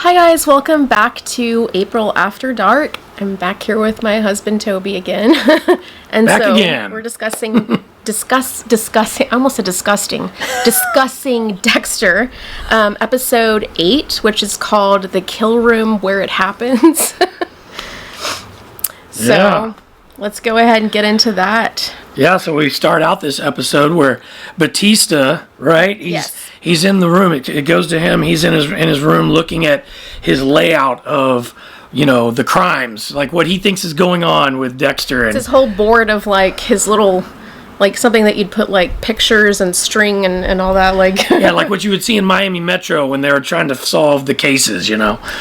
Hi guys, welcome back to April After Dark. I'm back here with my husband Toby again. And back so again. We're discussing I almost said discussing Dexter, episode 8, which is called The Kill Room Where It Happens. So let's go ahead and get into that. Yeah, so we start out this episode where Batista, right? He's in the room. It goes to him. He's in his room looking at his layout of, the crimes, like what he thinks is going on with Dexter. It's his whole board of like his little, like something that you'd put like pictures and string and all that, like yeah, like what you would see in Miami Metro when they were trying to solve the cases,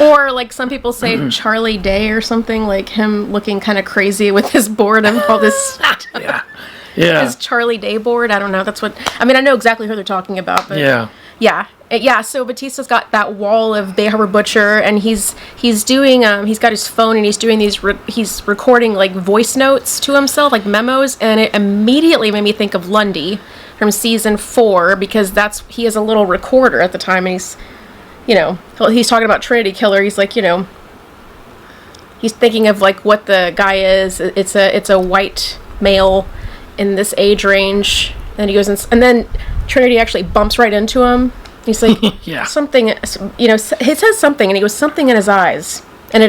Or like some people say Charlie Day or something, like him looking kind of crazy with his board of all this stuff. Yeah. His Charlie Day board. I don't know. That's what I mean. I know exactly who they're talking about, but yeah. So Batista's got that wall of They Harbor Butcher, and he's doing he's got his phone and he's doing these he's recording like voice notes to himself, like memos, and it immediately made me think of Lundy from season 4 because he has a little recorder at the time, and he's talking about Trinity Killer. He's like he's thinking of like what the guy is. It's a white male in this age range, and he goes and then Trinity actually bumps right into him. He's like something, he says something, and he goes something in his eyes, and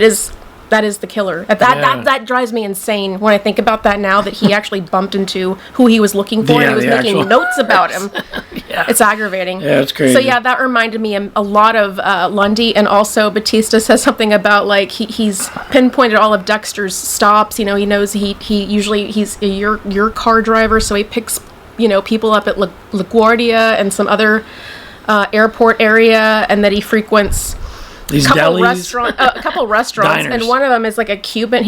that is the killer. That drives me insane when I think about that now, that he actually bumped into who he was looking for, and he was making notes about him. It's aggravating. Yeah, it's crazy. So yeah, that reminded me a lot of Lundy, and also Batista says something about like he's pinpointed all of Dexter's stops. He knows he's your car driver, so he picks people up at LaGuardia and some other airport area, and that he frequents these a couple restaurants, diners. And one of them is like a Cuban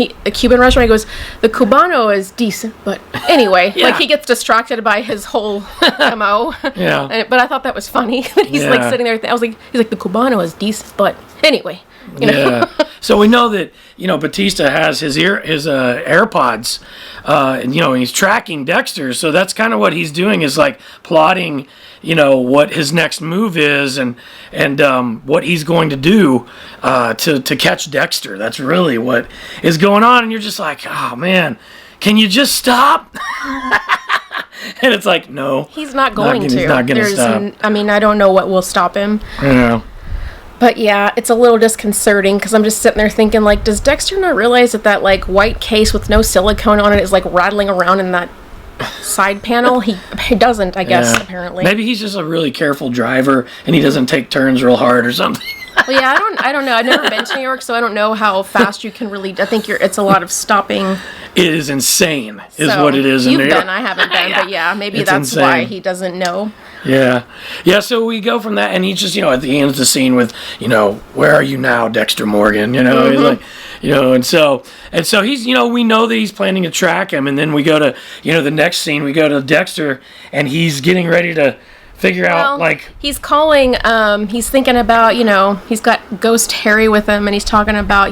restaurant. He goes, the Cubano is decent, but anyway, like he gets distracted by his whole MO. Yeah. But I thought that was funny that he's like sitting there. He's like, the Cubano is decent, but anyway. Yeah. So we know that Batista has his AirPods, and he's tracking Dexter. So that's kind of what he's doing, is like plotting, what his next move is, and what he's going to do to catch Dexter. That's really what is going on, and you're just like, oh man, can you just stop? And it's like, no, he's not going to. He's not going to stop. I don't know what will stop him. Yeah. But yeah, it's a little disconcerting because I'm just sitting there thinking, like, does Dexter not realize that like white case with no silicone on it is like rattling around in that side panel? He doesn't, I guess, apparently. Maybe he's just a really careful driver and he doesn't take turns real hard or something. Well, yeah, I don't know. I've never been to New York, so I don't know how fast you can really. I think it's a lot of stopping. It is insane, what it is in New York. You've been, I haven't been, but yeah, maybe that's insane. Why he doesn't know. Yeah. So we go from that, and he just, at the end of the scene with, where are you now, Dexter Morgan? He's like, and so he's, we know that he's planning to track him, and then we go to, the next scene, we go to Dexter, and he's getting ready to figure out, like... He's calling, he's thinking about, he's got Ghost Harry with him, and he's talking about,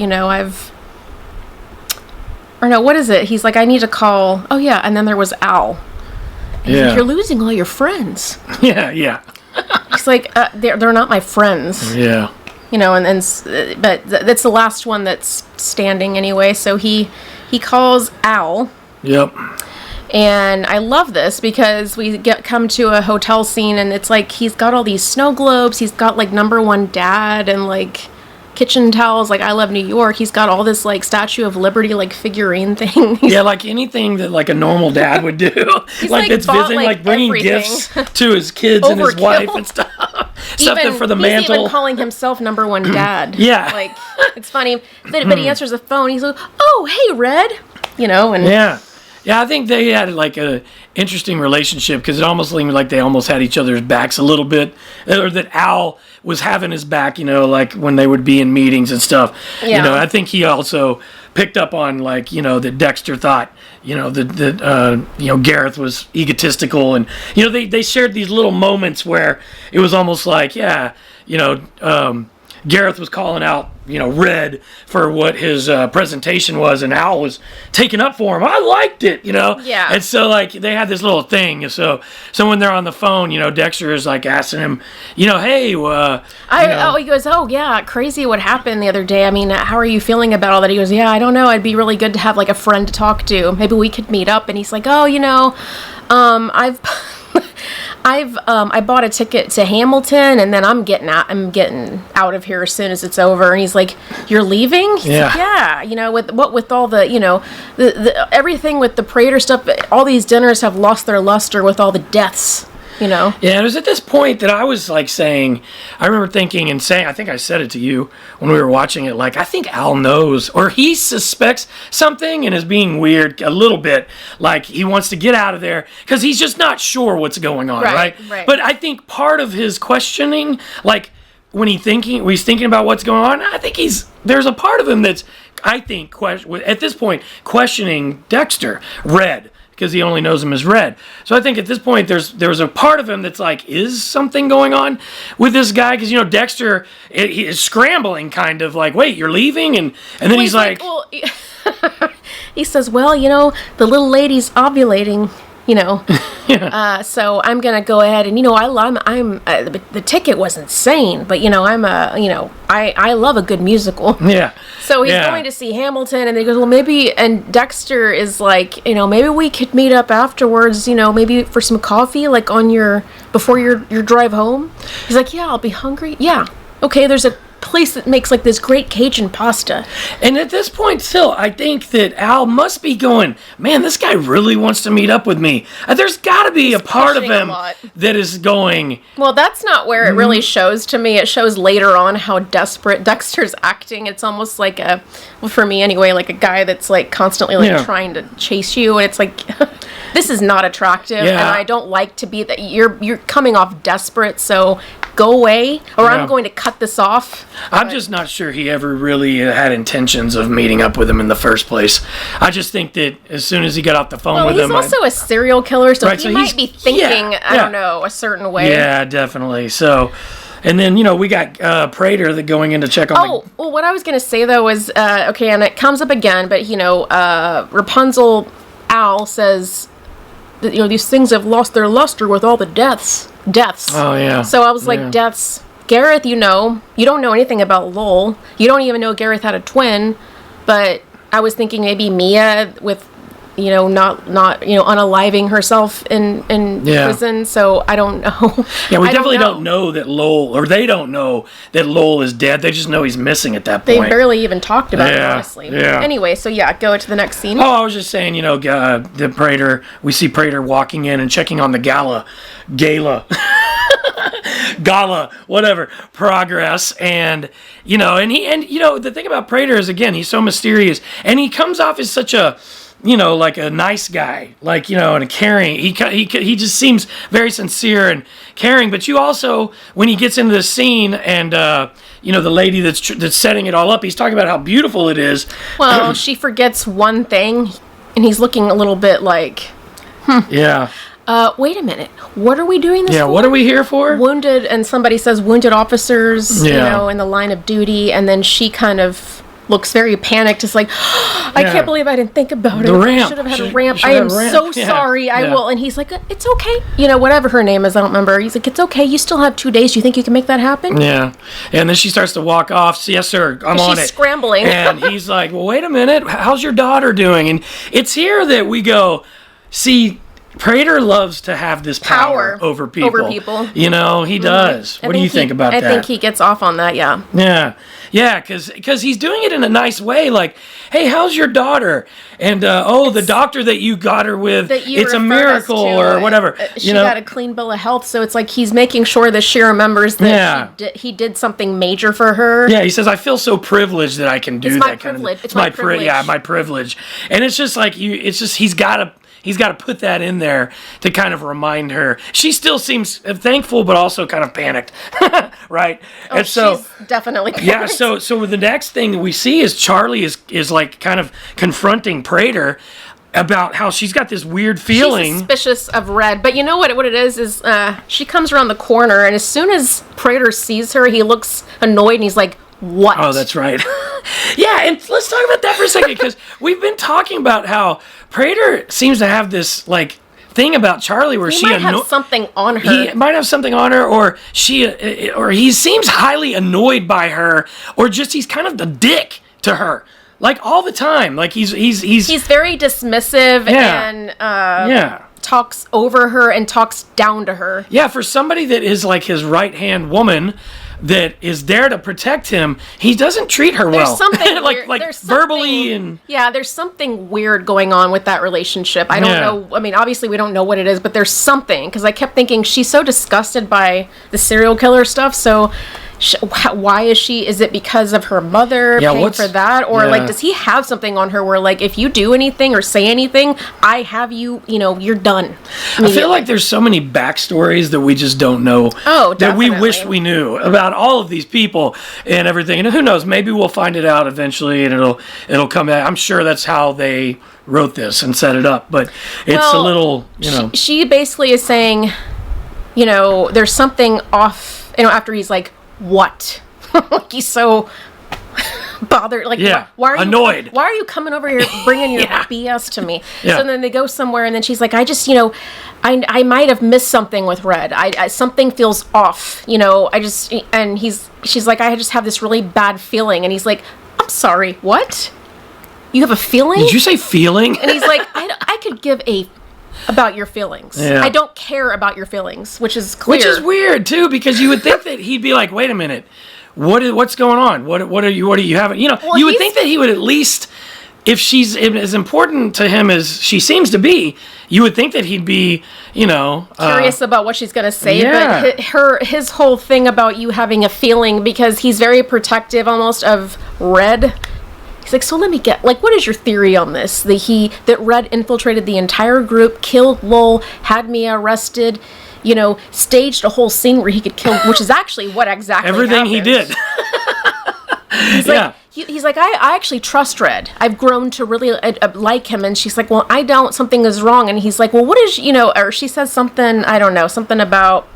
what is it? He's like, I need to call... Oh, yeah, and then there was Al. And he's like, you're losing all your friends. Yeah. He's like, they're not my friends. Yeah. But that's the last one that's standing anyway, so he calls Al. Yep. And I love this because we come to a hotel scene, and it's like he's got all these snow globes. He's got like Number One Dad and like kitchen towels, like I Love New York. He's got all this like Statue of Liberty like figurine thing. Yeah, like anything that like a normal dad would do. like it's visiting, like bringing gifts to his kids and his wife and stuff. Stuff for the mantle. He's even calling himself Number One Dad. Yeah. Like, it's funny. But he answers the phone. He's like, oh, hey, Red. And Yeah, I think they had like a interesting relationship because it almost seemed like they almost had each other's backs a little bit, or that Al was having his back, like when they would be in meetings and stuff. Yeah. I think he also picked up on like, that Dexter thought, that Gareth was egotistical, and they shared these little moments where it was almost like, Gareth was calling out, Red for what his presentation was, and Al was taking up for him. I liked it, Yeah. And so like they had this little thing. So when they're on the phone, Dexter is like asking him, hey, he goes, oh yeah, crazy what happened the other day. I mean, how are you feeling about all that? He goes, yeah, I don't know. It'd be really good to have like a friend to talk to. Maybe we could meet up. And he's like, oh, I bought a ticket to Hamilton, and then I'm getting out of here as soon as it's over. And he's like, "You're leaving?" He's like, yeah. With all the the everything with the Prater stuff, all these dinners have lost their luster with all the deaths. Yeah, it was at this point that I was like saying, I remember thinking and saying, I think I said it to you when we were watching it, like, I think Al knows, or he suspects something and is being weird a little bit, like he wants to get out of there, because he's just not sure what's going on, right? But I think part of his questioning, like, when he's thinking about what's going on, I think there's a part of him that's, I think, at this point, questioning Dexter, Red, because he only knows him as Red. So I think at this point there's a part of him that's like, is something going on with this guy? Because Dexter he is scrambling, kind of like, wait, you're leaving, and then he's like he says, well, the little lady's ovulating. Yeah. So I'm gonna go ahead and I'm the ticket was insane, but I love a good musical. Yeah. So he's going to see Hamilton, and he goes, well, maybe, and Dexter is like, maybe we could meet up afterwards, maybe for some coffee, like before your drive home. He's like, yeah, I'll be hungry. Yeah. Okay, there's a place that makes like this great Cajun pasta. And at this point still, I think that Al must be going, man, this guy really wants to meet up with me. There's got to be a part of him that is going. Well, that's not where it really shows to me. It shows later on how desperate Dexter's acting. It's almost like for me anyway, like a guy that's like constantly like trying to chase you, and it's like this is not attractive, and I don't like to be that. You're coming off desperate, so go away, or I'm going to cut this off. I'm just not sure he ever really had intentions of meeting up with him in the first place. I just think that as soon as he got off the phone with him... Well, he's also a serial killer, so he might be thinking, I don't know, a certain way. Yeah, definitely. So, and then, we got Prater going in to check on well, what I was going to say, though, is, okay, and it comes up again, but, Rapunzel Al says that, these things have lost their luster with all the deaths. Oh, yeah. So I was like, deaths. Gareth, you don't know anything about Lowell. You don't even know Gareth had a twin, but I was thinking maybe Mia with, not unaliving herself in prison, so I don't know. Yeah, we definitely don't know that Lowell, or they don't know that Lowell is dead. They just know he's missing at that point. They barely even talked about it, honestly. Yeah. Anyway, so go to the next scene. Oh, I was just saying, the Prater, we see Prater walking in and checking on the gala, whatever, progress, and the thing about Prater is, again, he's so mysterious, and he comes off as such a like a nice guy, like, and a caring. He just seems very sincere and caring. But you also, when he gets into the scene and the lady that's setting it all up, he's talking about how beautiful it is. Well, she forgets one thing, and he's looking a little bit like, Yeah. Wait a minute. What are we doing this for? Yeah, what are we here for? Wounded, and somebody says wounded officers, in the line of duty, and then she kind of looks very panicked. It's like, I can't believe I didn't think about it. The ramp. I should have had a ramp. I am so sorry. I will. And he's like, it's okay. Whatever her name is, I don't remember. He's like, it's okay. You still have 2 days. Do you think you can make that happen? Yeah. And then she starts to walk off. Yes, sir. I'm on it. She's scrambling. And he's like, well, wait a minute. How's your daughter doing? And it's here that we go, see, Prater loves to have this power over people. He does. What do you think about that? I think he gets off on that, yeah. Yeah, because he's doing it in a nice way, like, hey, how's your daughter? And, the doctor that you got her with, it's a miracle, or whatever. She got a clean bill of health, so it's like he's making sure that she remembers that he did something major for her. Yeah, he says, I feel so privileged that I can do that kind of... It's my privilege. Yeah, my privilege. And it's just like, he's got to put that in there to kind of remind her. She still seems thankful, but also kind of panicked, right? Oh, and so she's definitely panicked. Yeah. So the next thing we see is Charlie is like kind of confronting Prater, about how she's got this weird feeling. She's suspicious of Red, but you know what it is she comes around the corner, and as soon as Prater sees her, he looks annoyed, and he's like, what? Oh, that's right. Yeah, and let's talk about that for a second, because we've been talking about how Prater seems to have this, like, thing about Charlie where he might have something on her. He might have something on her, or he seems highly annoyed by her, or just he's kind of the dick to her. Like, all the time. Like, he's very dismissive and talks over her and talks down to her. Yeah, for somebody that is like his right-hand woman that is there to protect him, he doesn't treat her well. There's something like there's verbally and... Yeah, there's something weird going on with that relationship. I don't know. I mean, obviously we don't know what it is, but there's something. Because I kept thinking, she's so disgusted by the serial killer stuff, so... why is she? Is it because of her mother paying for that, or like does he have something on her where like if you do anything or say anything, I have you, you're done. I feel like there's so many backstories that we just don't know. Oh, definitely. That we wish we knew about all of these people and everything. And who knows? Maybe we'll find it out eventually, and it'll come back. I'm sure that's how they wrote this and set it up. But it's a little, She basically is saying, there's something off. After he's like, what? Like he's so bothered. Like, why are annoyed? Why are you coming over here bringing your BS to me? Yeah. So then they go somewhere, and then she's like, I just, I might have missed something with Red. I something feels off. She's like, I just have this really bad feeling, and he's like, I'm sorry, what? You have a feeling? Did you say feeling? And he's like, I could give a about your feelings. Yeah. I don't care about your feelings, which is clear. Which is weird too, because you would think that he'd be like, "Wait a minute, what's going on? What are you having?" You would think that he would at least, if she's as important to him as she seems to be, you would think that he'd be, curious about what she's gonna say. Yeah. But his whole thing about you having a feeling, because he's very protective almost of Red. He's like, so let me get, like, what is your theory on this? That Red infiltrated the entire group, killed Lowell, had me arrested, staged a whole scene where he could kill, which is actually what exactly everything happens. he did. He's like, I actually trust Red. I've grown to really like him. And she's like, well, I don't, something is wrong. And he's like, well, what is, or she says something, I don't know, something about,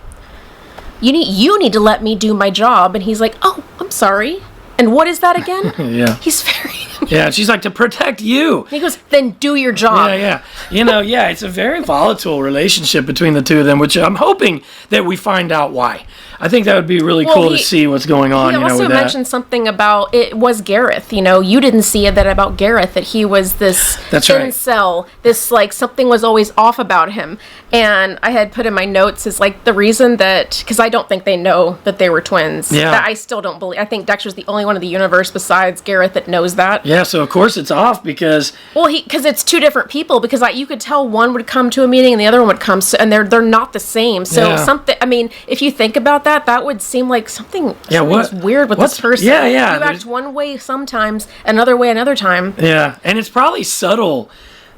you need to let me do my job. And he's like, oh, I'm sorry. And what is that again? Yeah. He's very... Yeah, she's like, to protect you. He goes, then do your job. Yeah. It's a very volatile relationship between the two of them, which I'm hoping that we find out why. I think that would be really cool to see what's going on, He also mentioned something about, it was Gareth, you didn't see that about Gareth, that he was this incel, this, like, something was always off about him. And I had put in my notes is, like, the reason that, because I don't think they know that they were twins. Yeah. That I still don't believe. I think Dexter's the only one in the universe besides Gareth that knows that. Yeah, so of course it's off because... Well, because it's two different people, because you could tell one would come to a meeting and the other one would come, and they're not the same. So if you think about that, that would seem like something's weird with this person. Yeah. You act one way sometimes, another way another time. Yeah, and it's probably subtle.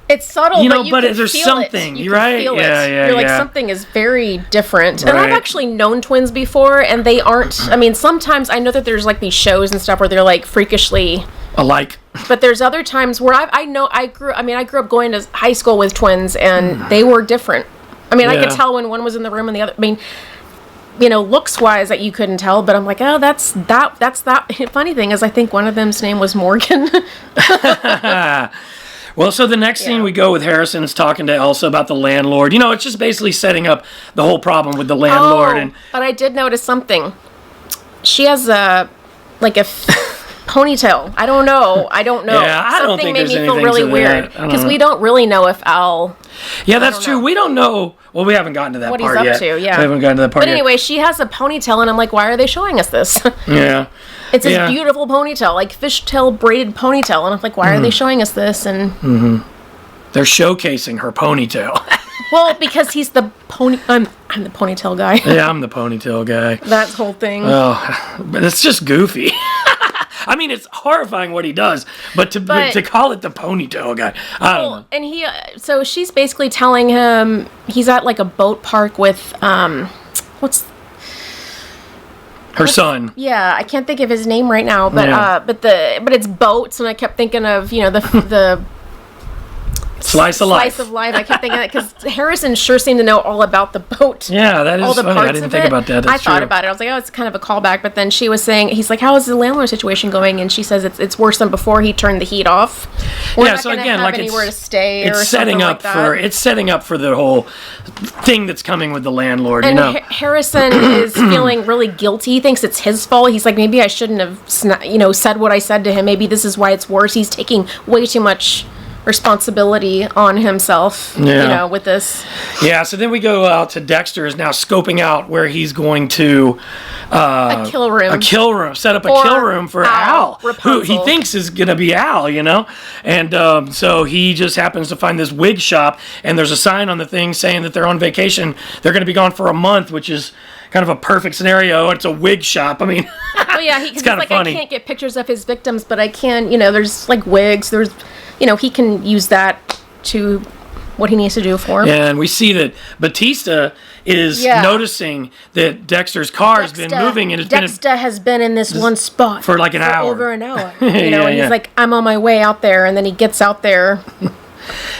It's subtle, but there's something. You're right? Yeah. You're like, something is very different. And I've actually known twins before, and they aren't. I mean, sometimes I know that there's like these shows and stuff where they're like freakishly alike. But there's other times where I grew up going to high school with twins, and they were different. I mean, I could tell when one was in the room and the other. I mean, looks wise that you couldn't tell, but I'm like, oh, that's that. Funny thing is, I think one of them's name was Morgan. Well, so the next scene we go with Harrison's talking to Elsa about the landlord. It's just basically setting up the whole problem with the landlord. But I did notice something. She has a ponytail. I don't know. Yeah, I don't think made there's me feel anything really to that. weird because we don't really know if Al. Yeah, that's true. We don't know. Well, we haven't gotten to that part yet. What he's up to, yeah. We haven't gotten to that part yet. But anyway, she has a ponytail, and I'm like, why are they showing us this? Yeah. It's this beautiful ponytail, like fishtail braided ponytail, and I'm like, why are they showing us this? And they're showcasing her ponytail. Well, because he's the I'm the ponytail guy. Yeah, I'm the ponytail guy. That whole thing. Oh, but it's just goofy. I mean, it's horrifying what he does, but to call it the ponytail guy, I don't know. And so she's basically telling him he's at like a boat park with her son. Yeah, I can't think of his name right now, but but it's boats, and I kept thinking of the Slice of Life. Slice of Life. I kept thinking that because Harrison sure seemed to know all about the boat. Yeah, that is all the funny. Parts I didn't of think it. about that. That's thought true. about it. I was like, oh, it's kind of a callback. But then she was saying, he's like, how is the landlord situation going? And she says it's worse than before he turned the heat off. We're not so gonna again, have like anywhere to stay. It's or setting up like that. it's setting up for the whole thing that's coming with the landlord. And you know, Harrison is feeling really guilty. He thinks it's his fault. He's like, maybe I shouldn't have, said what I said to him. Maybe this is why it's worse. He's taking way too much responsibility on himself, with this. Yeah, so then we go out to Dexter is now scoping out where he's going to A kill room. Set up a For kill room for Al, who Rapunzel. he thinks is going to be Al, And so he just happens to find this wig shop, and there's a sign on the thing saying that they're on vacation. They're going to be gone for a month, which is kind of a perfect scenario. It's a wig shop. I mean, he's kind of like, funny. I can't get pictures of his victims, but I can, there's like wigs, there's, he can use that to what he needs to do for him. And we see that Batista is noticing that Dexter's car has been moving, and Dexter has been in this one spot for like an hour. Over an hour. And he's like, I'm on my way out there, and then he gets out there.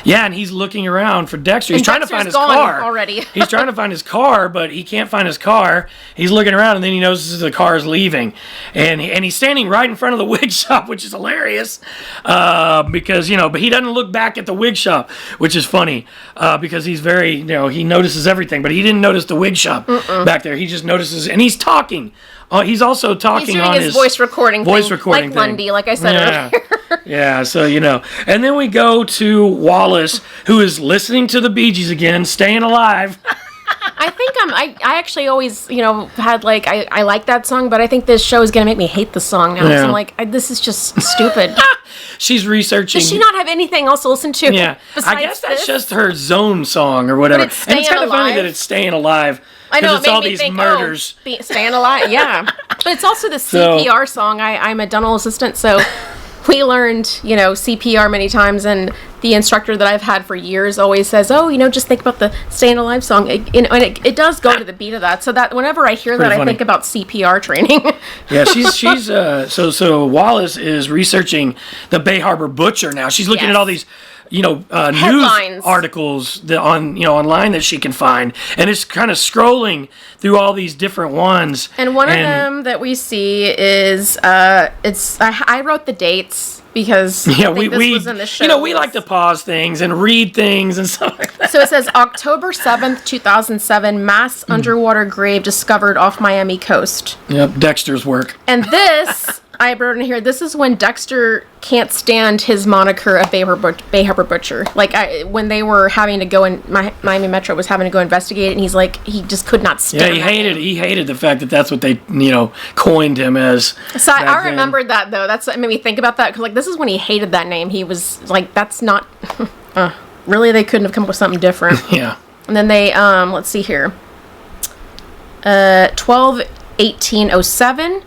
Yeah, and he's looking around for Dexter. He's trying to find his gone car already. He's trying to find his car, but he can't find his car. He's looking around, and then he notices the car is leaving, and he's standing right in front of the wig shop, which is hilarious, because but he doesn't look back at the wig shop, which is funny, because he's very he notices everything, but he didn't notice the wig shop back there. He just notices, and he's talking. He's also talking he's doing on his voice recording like thing. Lundy, like I said earlier. Yeah, so and then we go to Wallace, who is listening to the Bee Gees again, Staying Alive. I think I actually always, had like, I like that song, but I think this show is going to make me hate the song now. So I'm like, this is just stupid. She's researching. Does she not have anything else to listen to? Yeah. I guess that's just her zone song or whatever. But and it's kind of funny that it's Staying Alive. I know, it's all these murders. Staying Alive, yeah. But it's also the CPR song. I'm a dental assistant, so we learned, CPR many times, and the instructor that I've had for years always says, just think about the Staying Alive song. And it does go to the beat of that, so that whenever I hear that, I think about CPR training. Yeah, she's so Wallace is researching the Bay Harbor Butcher now. She's looking at all these news articles that online that she can find, and it's kind of scrolling through all these different ones. And one of them that we see is I wrote the dates because this was in the show. We like to pause things and read things and stuff like that. So it says October 7th, 2007, mass underwater grave discovered off Miami coast. Yep, Dexter's work. And this, I wrote in here, this is when Dexter can't stand his moniker of Bay Harbor Butcher. Like, when they were having to go in, Miami Metro was having to go investigate it, and he's like, he just could not stand it. He hated the fact that that's what they, coined him as. So I remembered that, though. That's what made me think about that, because, this is when he hated that name. He was like, that's not, really, they couldn't have come up with something different. Yeah. And then they, let's see here, 12/18/07,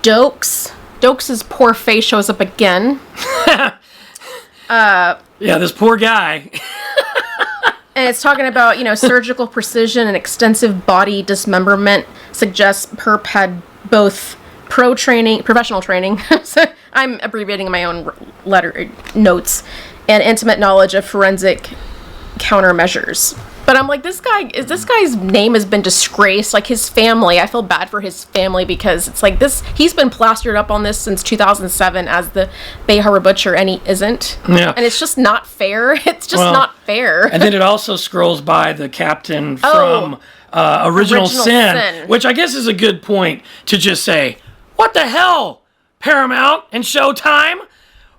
Dokes' poor face shows up again. This poor guy. And it's talking about, surgical precision and extensive body dismemberment suggests Perp had both professional training, so I'm abbreviating my own notes, and intimate knowledge of forensic countermeasures. But I'm like, this guy's name has been disgraced. Like, his family, I feel bad for his family, because it's like he's been plastered up on this since 2007 as the Bay Harbor Butcher, and he isn't. Yeah. And it's just not fair. It's just not fair. And then it also scrolls by the captain from Original Sin, which I guess is a good point to just say, what the hell, Paramount and Showtime?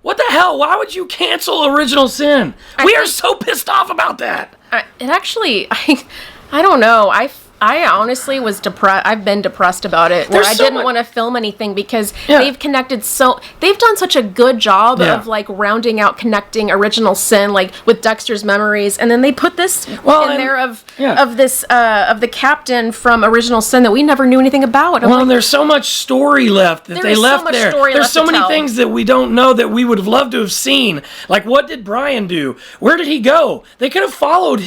What the hell? Why would you cancel Original Sin? We are so pissed off about that. I don't know. I honestly was depressed. I've been depressed about it. Where I didn't want to film anything because they've done such a good job of rounding out connecting Original Sin with Dexter's memories, and then they put this of the captain from Original Sin that we never knew anything about. There's so much story left that they left there. There's so many things that we don't know that we would have loved to have seen. Like, what did Brian do? Where did he go? They could have followed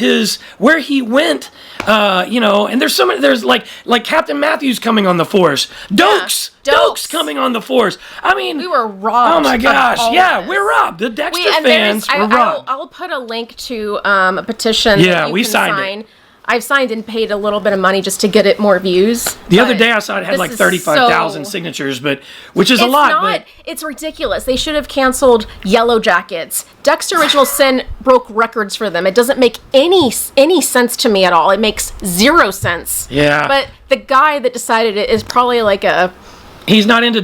where he went, and there's so many. There's like Captain Matthews coming on the Force. Dokes coming on the Force. I mean, we were robbed. Oh my gosh! Yeah, we're robbed. The Dexter fans were robbed. I'll put a link to a petition. Yeah, that we can signed sign. it. I've signed and paid a little bit of money just to get it more views. The other day I saw it had like 35,000 signatures, which is a lot. It's ridiculous. They should have canceled Yellow Jackets. Dexter Original Sin broke records for them. It doesn't make any sense to me at all. It makes 0 sense. Yeah. But the guy that decided it is probably like a... He's not into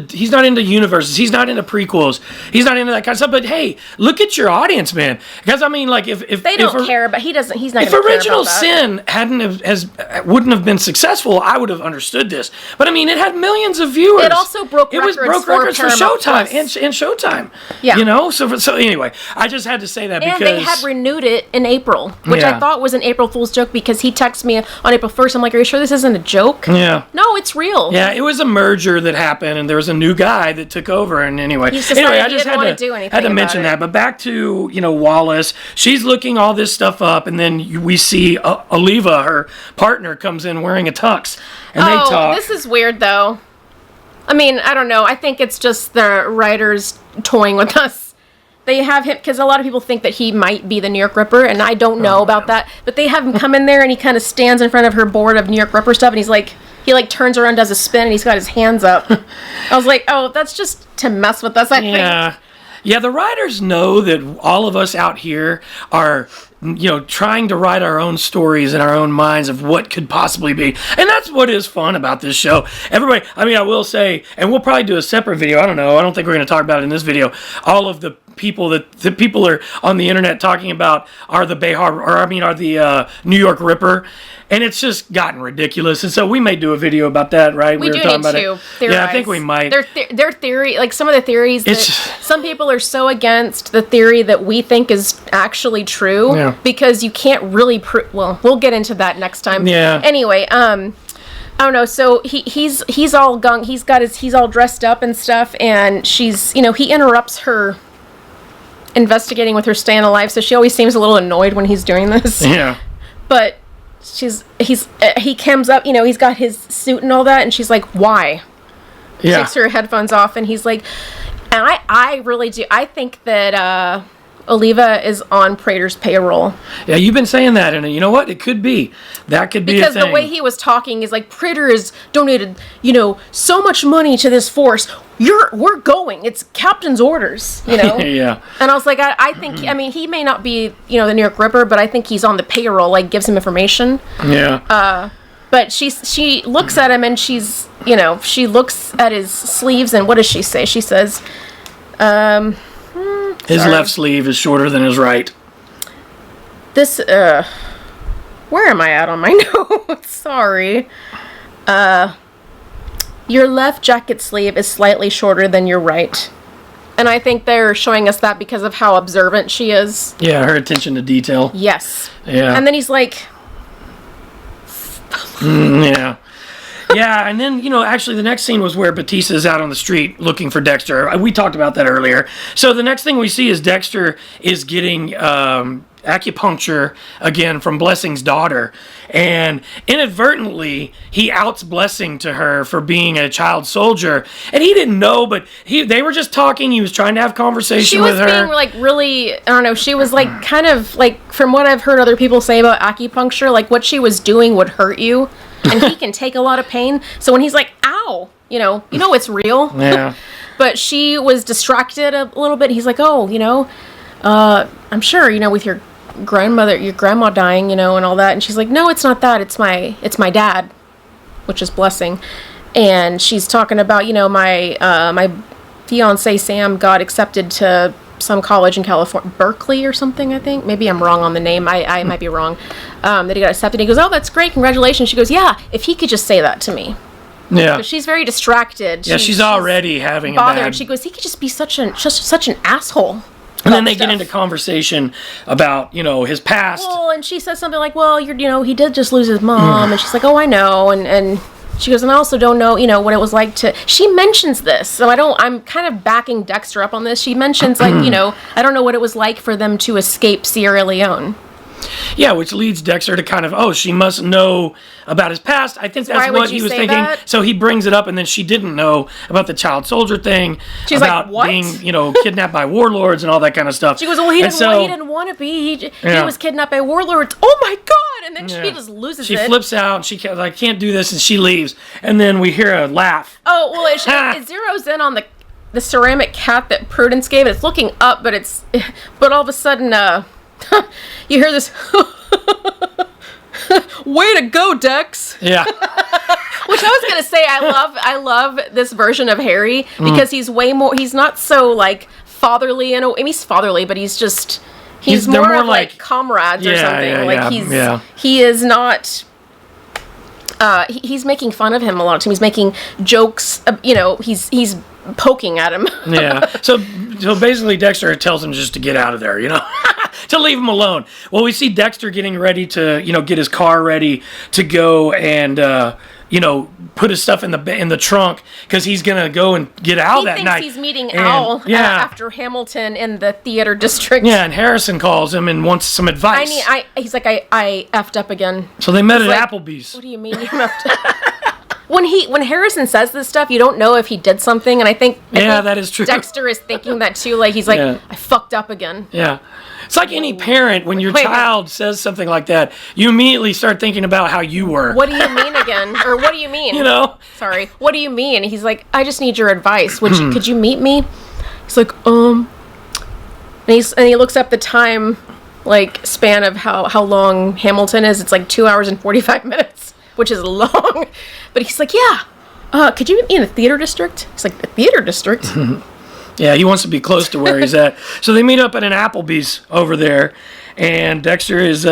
universes. He's not into prequels. He's not into that kind of stuff. But hey, look at your audience, man. Because I mean, like if they don't care, but he doesn't. He's not. If Original Sin wouldn't have been successful, I would have understood this. But I mean, it had millions of viewers. It also broke records for Showtime and Showtime. Yeah. You know. So anyway, I just had to say that because they had renewed it in April, which I thought was an April Fool's joke because he texted me on April 1st. I'm like, are you sure this isn't a joke? Yeah. No, it's real. Yeah, it was a merger that happened, and there was a new guy that took over. And anyway, I just had to mention that. But back to Wallace, she's looking all this stuff up, and then we see Oliva, her partner, comes in wearing a tux, and they talk. This is weird, though. I mean, I don't know. I think it's just the writers toying with us. They have him because a lot of people think that he might be the New York Ripper, and I don't know about that. But they have him come in there, and he kind of stands in front of her board of New York Ripper stuff, and he's like. He like turns around, does a spin, and he's got his hands up. I was like, oh, that's just to mess with us, I think. Yeah, the writers know that all of us out here are, trying to write our own stories in our own minds of what could possibly be. And that's what is fun about this show. Everybody, I mean, I will say, and we'll probably do a separate video. I don't know. I don't think we're going to talk about it in this video. All of the people are on the internet talking about are the New York Ripper. And it's just gotten ridiculous. And so we may do a video about that, right? We do need to theorize. Yeah, I think we might. Their theory, like some of the theories that some people are so against the theory that we think is actually true because you can't really prove. Well, we'll get into that next time. Yeah. Anyway, I don't know. So he's all he's all dressed up and stuff, and she's he interrupts her investigating with her staying alive, so she always seems a little annoyed when he's doing this. Yeah. But he comes up, he's got his suit and all that, and she's like, why? Yeah. Takes her headphones off, and he's like, and I really do. I think that Oliva is on Prater's payroll. Yeah, you've been saying that, and you know what? It could be. That could be because the way he was talking is like Prater has donated, so much money to this force. We're going. It's captain's orders, Yeah. And I was like, I think, I mean, he may not be, the New York Ripper, but I think he's on the payroll, like gives him information. Yeah. But she looks at him and she's, she looks at his sleeves and what does she say? She says, his left sleeve is shorter than his right. This, where am I at on my notes? Sorry. Your left jacket sleeve is slightly shorter than your right. And I think they're showing us that because of how observant she is. Yeah, her attention to detail. Yes. Yeah. And then he's like... yeah. Yeah, and then, actually the next scene was where Batista's out on the street looking for Dexter. We talked about that earlier. So the next thing we see is Dexter is getting acupuncture again from Blessing's daughter. And inadvertently, he outs Blessing to her for being a child soldier. And he didn't know, but they were just talking. He was trying to have conversation with her. She was being, really, I don't know, she was, kind of, from what I've heard other people say about acupuncture, what she was doing would hurt you. And he can take a lot of pain. So when he's like, ow, it's real. Yeah. But she was distracted a little bit. He's like, oh, I'm sure, with your grandma dying, and all that. And she's like, no, it's not that. It's my dad, which is Blessing. And she's talking about, my fiance Sam got accepted to some college in California, Berkeley or something, I think. Maybe I'm wrong on the name. I might be wrong. That he got accepted. He goes, oh, that's great. Congratulations. She goes, yeah, if he could just say that to me. Yeah. She's very distracted. Yeah, she's already having bothered. a bad... She goes, he could just be such an asshole. And then they get into conversation about, his past. Well, and she says something like, well, he did just lose his mom. And she's like, oh, I know. And she goes, and I also don't know, what it was like to... She mentions this. So I'm kind of backing Dexter up on this. She mentions, I don't know what it was like for them to escape Sierra Leone. Yeah, which leads Dexter to kind of, she must know about his past. I think that's what he was thinking. That? So he brings it up, and then she didn't know about the child soldier thing. She's about like, what? Being, kidnapped by warlords and all that kind of stuff. She goes, well, he didn't want to be. He was kidnapped by warlords. Oh my God! And then she just loses it. She flips out, and she like, can't do this, and she leaves. And then we hear a laugh. Oh, well, it zeroes in on the ceramic cat that Prudence gave. It's looking up, but all of a sudden, you hear this, way to go, Dex. Yeah. Which I was going to say, I love this version of Harry because he's way more, he's not so like fatherly, he's fatherly, but he's more of like comrades or something. He is not, he's making fun of him a lot of time. He's making jokes, he's poking at him. Yeah. So basically Dexter tells him just to get out of there, to leave him alone. Well, we see Dexter getting ready to, get his car ready to go and, put his stuff in the trunk because he's gonna go and get Al that night. He's meeting Al after Hamilton in the theater district. Yeah, and Harrison calls him and wants some advice. He's like, I effed up again. So they met at Applebee's. What do you mean you effed up? When Harrison says this stuff, you don't know if he did something, and I think that is true. Dexter is thinking that too. Like he's like, I fucked up again. Yeah. It's like any parent, when your child says something like that, you immediately start thinking about how you were. What do you mean again? Or what do you mean? Sorry. What do you mean? And he's like, I just need your advice. Could you meet me? He's like, and he looks up the time, like, span of how long Hamilton is. It's like 2 hours and 45 minutes, which is long. But he's like, yeah. Could you meet me in the theater district? He's like, the theater district? Yeah, he wants to be close to where he's at. So they meet up at an Applebee's over there, and Dexter is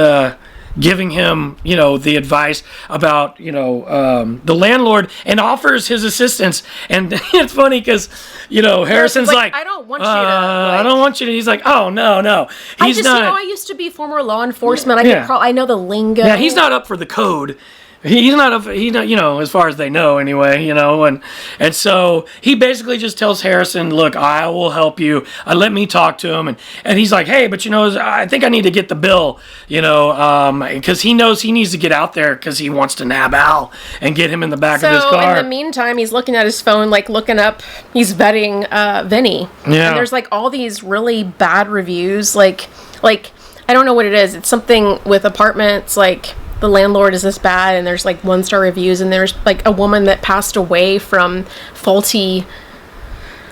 giving him, the advice about, the landlord, and offers his assistance. And it's funny because, Harrison's like, I don't want you to. I don't want you to. He's like, oh, no. He's not. I used to be former law enforcement. I know the lingo. Yeah, he's not up for the code. He's not, as far as they know anyway, and so he basically just tells Harrison, look, I will help you. Let me talk to him. And he's like, hey, but I think I need to get the bill, because he knows he needs to get out there because he wants to nab Al and get him in the back of his car. So in the meantime, he's looking at his phone, like looking up, he's vetting Vinny. Yeah. And there's like all these really bad reviews, like I don't know what it is. It's something with apartments, like, the landlord is this bad, and there's like 1-star reviews, and there's like a woman that passed away from faulty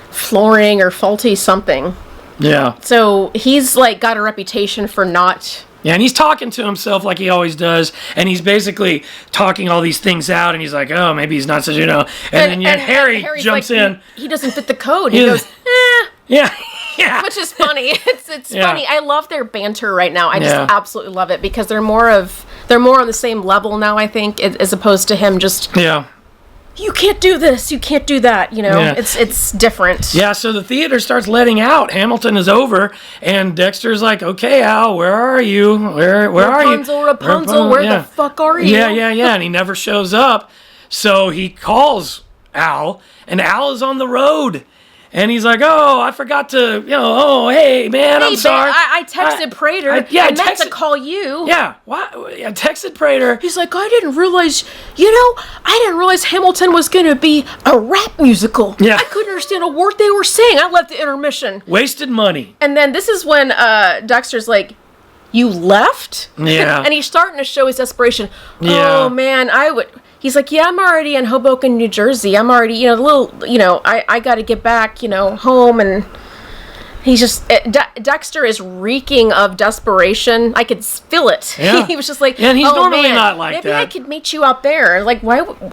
flooring or faulty something. Yeah. So he's like got a reputation for not. Yeah, and he's talking to himself like he always does, and he's basically talking all these things out, and he's like, oh, maybe he's not such, and then Harry jumps like, in. He doesn't fit the code. He goes, Yeah. Yeah. Which is funny. It's funny. I love their banter right now. I just absolutely love it because they're more on the same level now, I think, as opposed to him just you can't do this, you can't do that, It's different. Yeah, so the theater starts letting out. Hamilton is over, and Dexter's like, okay, Al, where are you? Where are you? Rapunzel, where the fuck are you? Yeah, and he never shows up. So he calls Al, and Al is on the road. And he's like, oh, I forgot to, hey, man, I'm sorry. I texted Prater. I meant to call you. Yeah, what? I texted Prater. He's like, I didn't realize Hamilton was going to be a rap musical. Yeah. I couldn't understand a word they were saying. I left the intermission. Wasted money. And then this is when Dexter's like, you left? Yeah. And he's starting to show his desperation. Yeah. Oh, man, He's like, yeah, I'm already in Hoboken, New Jersey. I'm already, I got to get back, home. And he's just, Dexter is reeking of desperation. I could feel it. Yeah. He was just like, and he's normally not like maybe that. I could meet you out there. Like, why? And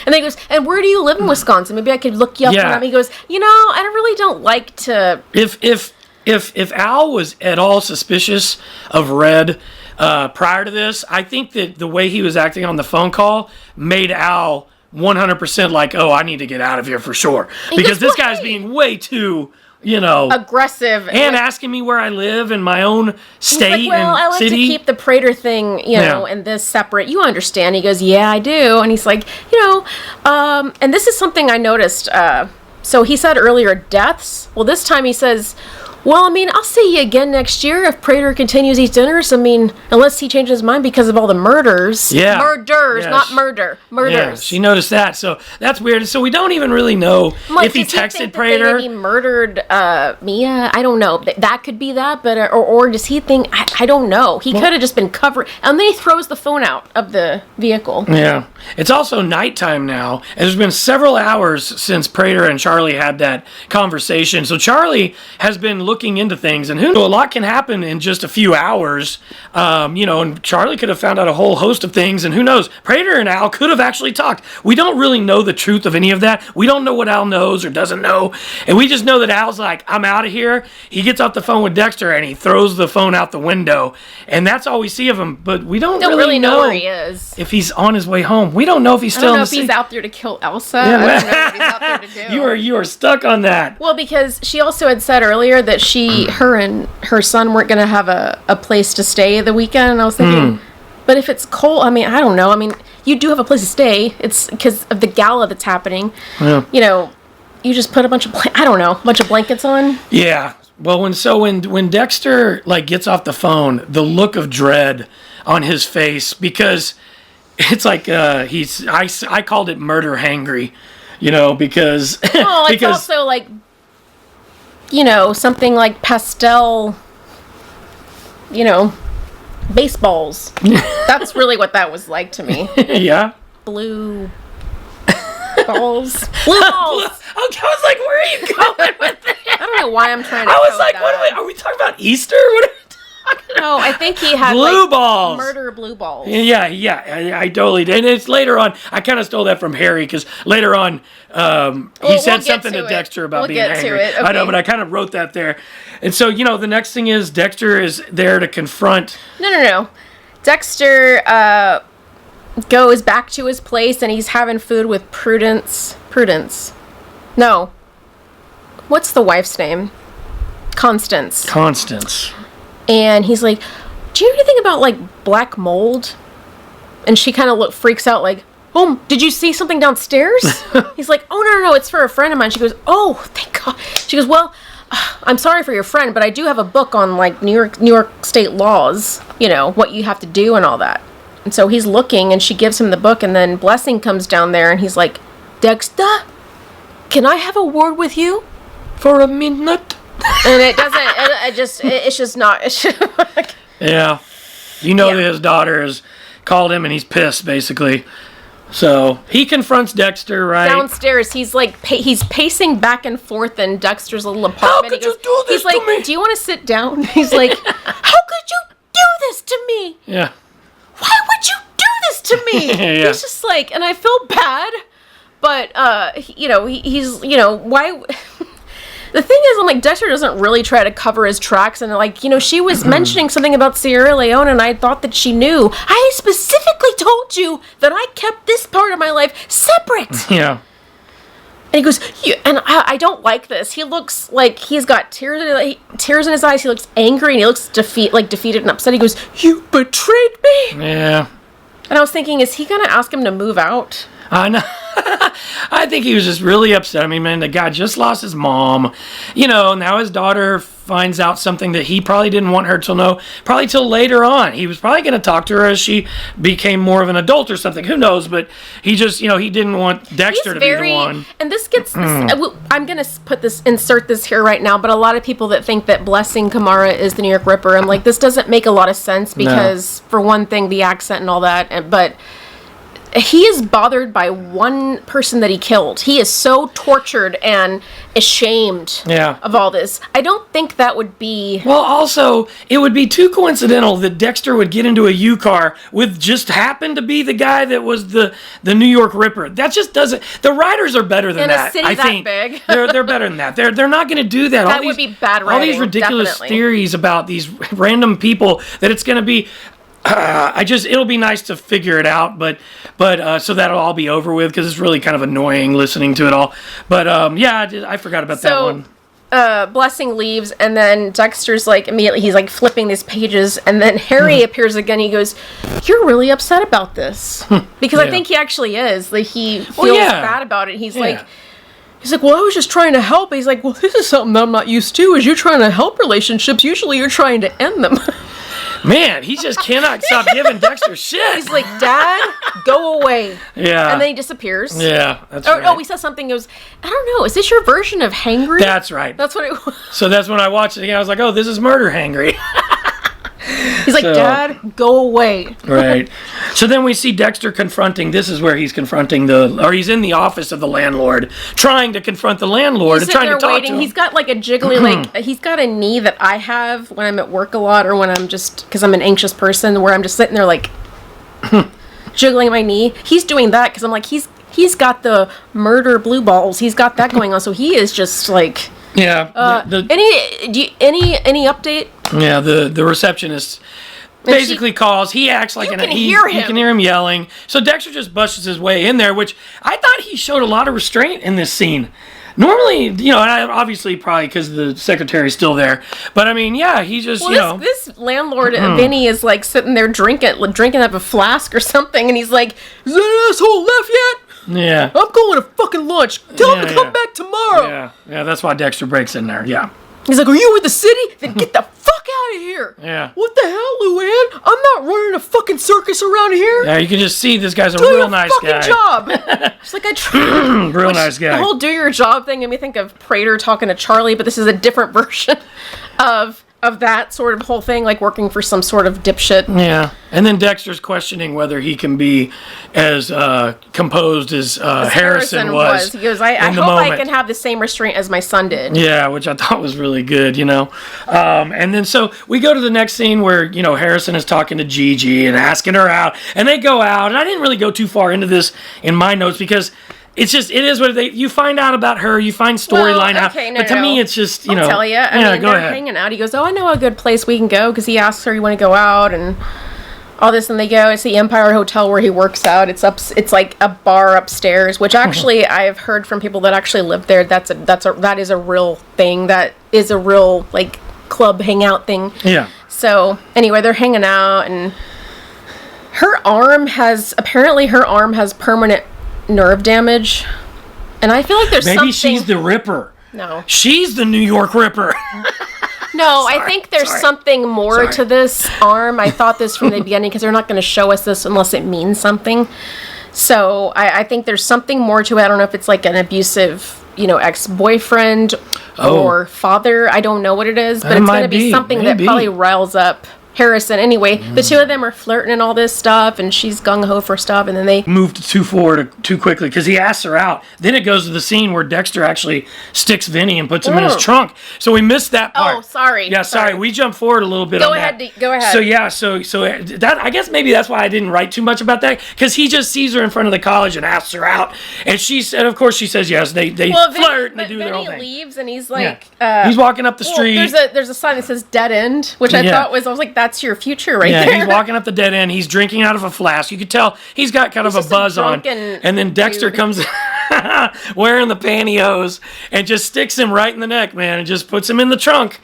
then he goes, and where do you live in Wisconsin? Maybe I could look you up. Yeah. And he goes, I really don't like to. If Al was at all suspicious of Red, prior to this, I think that the way he was acting on the phone call made Al 100% like, oh, I need to get out of here for sure. Because this guy's being way too, aggressive. And asking me where I live in my own state and I like city. to keep the Prater thing, and this separate. You understand. He goes, yeah, I do. And he's like, and this is something I noticed. So he said earlier, deaths. Well, this time he says, Well, I mean, I'll see you again next year if Prater continues these dinners. I mean, unless he changes his mind because of all the murders. Yeah. Murders, not murder. Murders. Yeah, she noticed that. So that's weird. So we don't even really know if he texted Prater. He murdered Mia. I don't know. That could be that, but or does he think? I don't know. He could have just been covered, and then he throws the phone out of the vehicle. Yeah. It's also nighttime now, and there's been several hours since Prater and Charlie had that conversation. So Charlie has been looking into things, and who knows, a lot can happen in just a few hours. And Charlie could have found out a whole host of things, and who knows, Prater and Al could have actually talked. We don't really know the truth of any of that. We don't know what Al knows or doesn't know, and we just know that Al's like, I'm out of here. He gets off the phone with Dexter, and he throws the phone out the window, and that's all we see of him, but we don't really know where he is. If he's on his way home. We don't know if he's still I don't know if he's out there to kill Elsa. I don't know what he's out there to do. You are stuck on that. Well, because she also had said earlier that her and her son weren't going to have a place to stay the weekend, and I was thinking, but if it's cold, I mean, I don't know. I mean, you do have a place to stay. It's because of the gala that's happening. Yeah. You just put a bunch of blankets on. Yeah. Well, when Dexter gets off the phone, the look of dread on his face, because it's like I called it murder hangry, because it's also like something like pastel, baseballs. That's really what that was like to me. Yeah. Blue balls. Blue balls. Okay, I was like, where are you going with that? I don't know why I'm trying to. I was like, what are we talking about? Easter? What are we talking about? No, I think he had blue balls. Murder blue balls. Yeah, I totally did. And it's later on. I kind of stole that from Harry because later on, he said something to Dexter about being angry. Okay. I know, but I kind of wrote that there. And so, the next thing is Dexter is there to confront. No. Dexter goes back to his place and he's having food with Prudence. No. What's the wife's name? Constance. And he's like, do you know anything about black mold? And she kind of freaks out like, oh, did you see something downstairs? He's like, oh, no, it's for a friend of mine. She goes, oh, thank God. She goes, well, I'm sorry for your friend, but I do have a book on New York state laws, what you have to do and all that. And so he's looking and she gives him the book, and then Blessing comes down there and he's like, Dexter, can I have a word with you? For a minute? And it doesn't, it's just not. Yeah. That his daughter has called him and he's pissed, basically. So he confronts Dexter, right? Downstairs, he's he's pacing back and forth in Dexter's little apartment. How could you do this to me? Do you want to sit down? He's like, how could you do this to me? Yeah. Why would you do this to me? Yeah. He's just and I feel bad, but he's why. The thing is, I'm like, Dexter doesn't really try to cover his tracks, and she was mentioning something about Sierra Leone, and I thought that she knew. I specifically told you that I kept this part of my life separate. Yeah. And he goes, and I don't like this. He looks like he's got tears in his eyes. He looks angry, and he looks defeated and upset. He goes, you betrayed me. Yeah. And I was thinking, is he gonna ask him to move out? I know. I think he was just really upset. I mean, man, the guy just lost his mom. Now his daughter finds out something that he probably didn't want her to know, probably till later on. He was probably going to talk to her as she became more of an adult or something. Who knows? But he just, he didn't want Dexter to be the one. And this gets, I'm going to insert this here right now, but a lot of people that think that Blessing Kamara is the New York Ripper, I'm like, this doesn't make a lot of sense because, for one thing, the accent and all that, but he is bothered by one person that he killed. He is so tortured and ashamed of all this. I don't think that would be... Well, also, it would be too coincidental that Dexter would get into a U-car with just happen to be the guy that was the New York Ripper. That just doesn't... The writers are better than that. In a city that big. they're better than that. They're not going to do that. That would be bad writing, all these ridiculous definitely. Theories about these random people that it's going to be... it'll be nice to figure it out, but so that'll all be over with because it's really kind of annoying listening to it all. But I forgot about that one. Blessing leaves, and then Dexter's immediately he's flipping these pages, and then Harry appears again. He goes, "You're really upset about this," because I think he actually is. He feels bad about it. He's like, He's like, well, I was just trying to help. He's like, well, this is something that I'm not used to, is you're trying to help relationships. Usually you're trying to end them. Man, he just cannot stop giving Dexter shit. He's like, Dad, go away. Yeah. And then he disappears. Yeah, that's right. Oh, he says something, goes, I don't know, is this your version of hangry? That's right. That's what it was. So that's when I watched it again. I was like, oh, this is murder hangry. He's like, Dad, go away. Right. So then we see Dexter confronting, this is where he's confronting he's in the office of the landlord, trying to confront the landlord and trying to talk to him. He's got like a jiggly, he's got a knee that I have when I'm at work a lot, or when I'm just, because I'm an anxious person, where I'm just sitting there like, jiggling my knee. He's doing that because I'm like, he's got the murder blue balls. He's got that going on. So he is just like... Yeah. Any update? Yeah, the receptionist basically calls. He acts like you can hear him. You can hear him yelling. So Dexter just bushes his way in there, which I thought he showed a lot of restraint in this scene. Normally, obviously probably because the secretary's still there. But I mean, yeah, he just, this landlord, Vinny, is like sitting there drinking out of a flask or something, and he's like, is that asshole left yet? Yeah. I'm going to fucking lunch. Tell him to come back tomorrow. Yeah, that's why Dexter breaks in there. Yeah. He's like, are you with the city? Then get the fuck out of here. Yeah. What the hell, Luann? I'm not running a fucking circus around here. Yeah, you can just see this guy's a real nice guy. Do your fucking job. It's like real nice guy. The whole do your job thing made me think of Prater talking to Charlie, but this is a different version of that sort of whole thing, like working for some sort of dipshit. Yeah. And then Dexter's questioning whether he can be as composed as Harrison was. He goes, I hope I can have the same restraint as my son did. Yeah, which I thought was really good, And then so we go to the next scene where, Harrison is talking to Gigi and asking her out. And they go out. And I didn't really go too far into this in my notes because... it is what you find out about her, you find storyline out. But to me, it's just, I'll tell you. I mean, they're hanging out. He goes, oh, I know a good place we can go, because he asks her, you want to go out, and all this, and they go. It's the Empire Hotel where he works out. It's like a bar upstairs, which actually I've heard from people that actually live there. That is a real thing. That is a real, like, club hangout thing. Yeah. So, anyway, they're hanging out, and her arm has permanent nerve damage, and I feel like there's maybe she's the Ripper. No, she's the New York Ripper. No, I think there's something more to this arm. I thought this from the beginning, because they're not going to show us this unless it means something. So I think there's something more to it. I don't know if it's like an abusive, ex-boyfriend or father. I don't know what it is, but it's going to be something that probably riles up Harrison. Anyway, the two of them are flirting and all this stuff, and she's gung-ho for stuff, and then they moved too forward too quickly because he asks her out. Then it goes to the scene where Dexter actually sticks Vinny and puts him in his trunk. So we missed that part. Oh, sorry. Yeah, sorry. We jumped forward a little bit on that. Go ahead. So yeah, so that, I guess maybe that's why I didn't write too much about that, because he just sees her in front of the college and asks her out, and she said, of course she says yes. They flirt and they do their own thing. Vinny leaves, and he's like, he's walking up the street. There's a sign that says dead end, which I was like, that's your future right there. He's walking up the dead end. He's drinking out of a flask. You could tell he's got kind of a buzz on. And then Dexter comes wearing the pantyhose and just sticks him right in the neck, man, and just puts him in the trunk,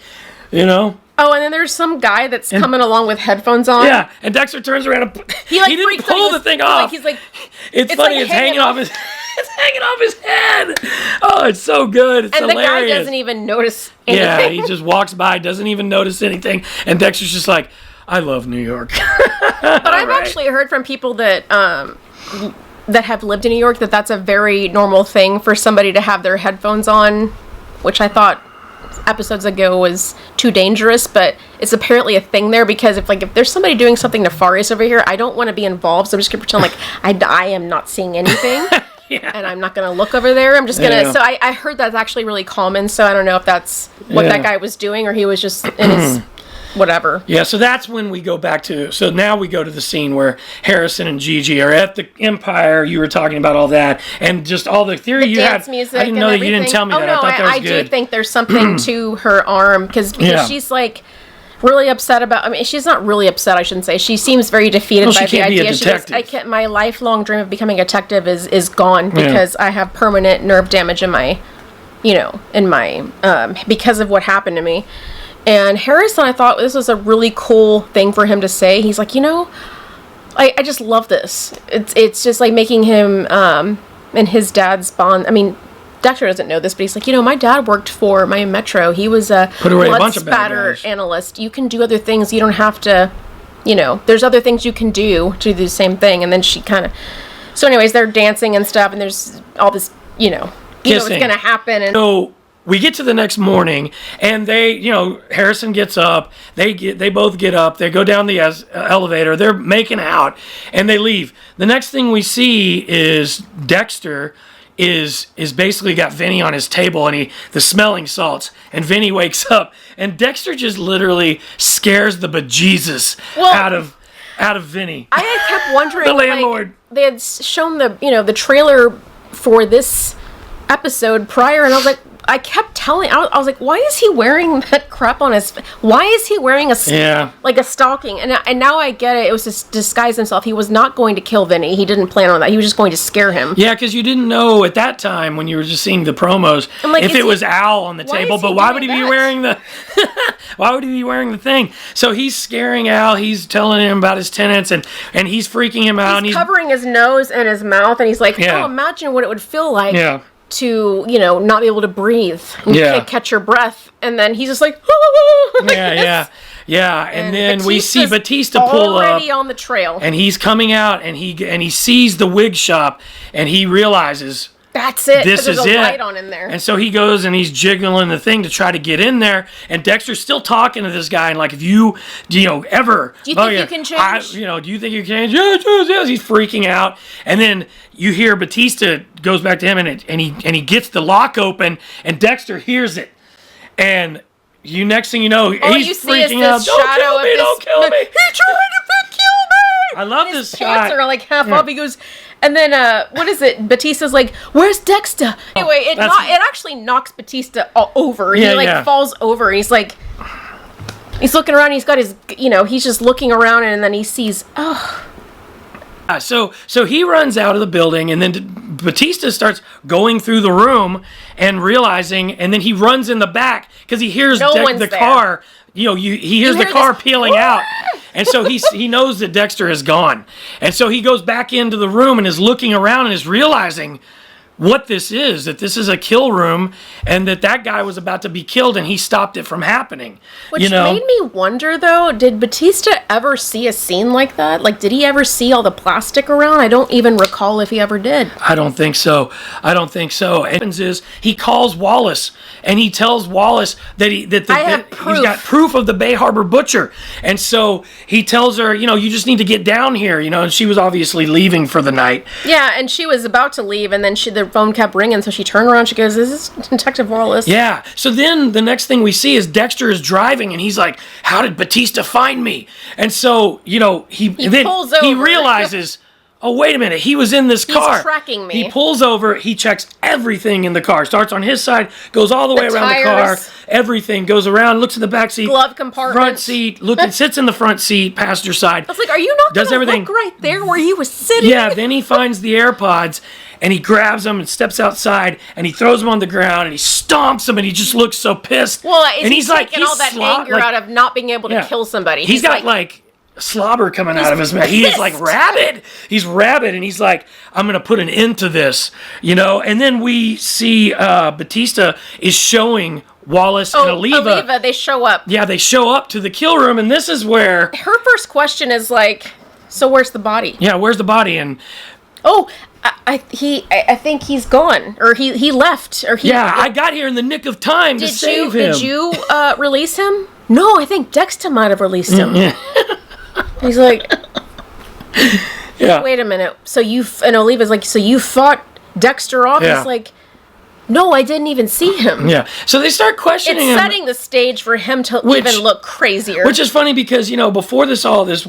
Oh, and then there's some guy that's coming along with headphones on. Yeah, and Dexter turns around and he didn't pull the thing off. He's like, it's funny. Like, it's hanging off his. It's hanging off his head. Oh, it's so good. It's hilarious. And the guy doesn't even notice anything. Yeah, he just walks by, doesn't even notice anything, and Dexter's just like, I love New York. But I've actually heard from people that have lived in New York that's a very normal thing for somebody to have their headphones on, which I thought episodes ago was too dangerous, but it's apparently a thing there, because if there's somebody doing something nefarious over here, I don't want to be involved, so I'm just going to pretend like I am not seeing anything. Yeah. And I'm not going to look over there. I'm just going to... So I heard that's actually really common, so I don't know if that's what that guy was doing, or he was just in his... whatever. Yeah, so that's when we go back to... So now we go to the scene where Harrison and Gigi are at the Empire. You were talking about all that, and just all the theory you had. Music, I didn't know that you didn't tell me that. No, I thought that was good. I do think there's something to her arm, because she's like... really upset about... I mean, she's not really upset, I shouldn't say. She seems very defeated by the idea. She goes, my lifelong dream of becoming a detective is gone, because I have permanent nerve damage in my... because of what happened to me. And Harrison, I thought this was a really cool thing for him to say. He's like, I just love this. It's just like making him and his dad's bond. I mean, Dexter doesn't know this, but he's like, my dad worked for Miami Metro. He was a blood spatter analyst. You can do other things. You don't have to, there's other things you can do to do the same thing. And then she kind of, so anyways, they're dancing and stuff, and there's all this, what's going to happen. And so we get to the next morning, and they, Harrison gets up. They both get up. They go down the elevator. They're making out, and they leave. The next thing we see is Dexter is basically got Vinny on his table, and the smelling salts, and Vinny wakes up, and Dexter just literally scares the bejesus out of Vinny. I had kept wondering, the landlord. They had shown the trailer for this episode prior, and I was like, I kept telling, I was like, why is he wearing that crap on his, why is he wearing a stocking? And now I get it. It was to disguise himself. He was not going to kill Vinny. He didn't plan on that. He was just going to scare him. Yeah, because you didn't know at that time when you were just seeing the promos if it was Al on the table. But why would he be wearing the, why would he be wearing the thing? So he's scaring Al. He's telling him about his tenants, and he's freaking him out. He's covering his nose and his mouth, and he's like, oh, imagine what it would feel like. Yeah. To not be able to breathe, and can't catch your breath, and then he's just like, and then we see Batista pull up already on the trail, and he's coming out, and he sees the wig shop, and he realizes that's it. This is a it. Light on in there. And so he goes and he's jiggling the thing to try to get in there. And Dexter's still talking to this guy. And like, if you ever. Do you think you can change? Do you think you can change? Yes. He's freaking out. And then you hear Batista goes back to him and he gets the lock open. And Dexter hears it. And next thing you know, he's freaking out. Don't kill me. He tried to kill me. I love this shot. His pants are like half off. He goes, and then what is it? Batista's like, "Where's Dexter?" Anyway, it actually knocks Batista all over. He falls over. He's like, he's looking around. He's got his, he's just looking around, and then he sees, So he runs out of the building, and then Batista starts going through the room and realizing, and then he runs in the back because he hears the car. He hears the car peeling out, and so he knows that Dexter is gone, and so he goes back into the room and is looking around and is realizing what this is, that this is a kill room, and that guy was about to be killed, and he stopped it from happening. Which made me wonder, though, did Batista ever see a scene like that? Like, did he ever see all the plastic around? I don't even recall if he ever did. I don't think so. And what happens is he calls Wallace, and he tells Wallace that he's got proof of the Bay Harbor Butcher, and so he tells her, you just need to get down here, and she was obviously leaving for the night. Yeah, and she was about to leave, and then the phone kept ringing, so she turned around, she goes, "This is Detective Wallace." Yeah, so then the next thing we see is Dexter is driving, and he's like, "How did Batista find me?" And so, he pulls over. He realizes, oh, wait a minute, he was in this car. He's tracking me. He pulls over, he checks everything in the car, starts on his side, goes all the way around the car, everything, goes around, looks in the back seat, glove compartment, front seat, sits in the front seat, passenger side. I was like, are you not going to look right there where he was sitting? Yeah, then he finds the AirPods, and he grabs them and steps outside, and he throws them on the ground, and he stomps them, and he just looks so pissed. Well, he's taking all that anger out of not being able to kill somebody. He's got slobber coming out of his mouth. He is like rabid. He's rabid, and he's like, I'm going to put an end to this, And then we see Batista is showing Wallace and Oliva. They show up. Yeah, they show up to the kill room, and this is where her first question is like, so where's the body? Yeah, where's the body? And I think he's gone, or he left, or he. Yeah, I got here in the nick of time to save him. Did you release him? No, I think Dexter might have released him. He's like, yeah. Wait a minute. So and Oliva's like, so you fought Dexter off? Yeah. He's like, no, I didn't even see him. Yeah. So they start questioning him. It's setting the stage for him to even look crazier. Which is funny because, before we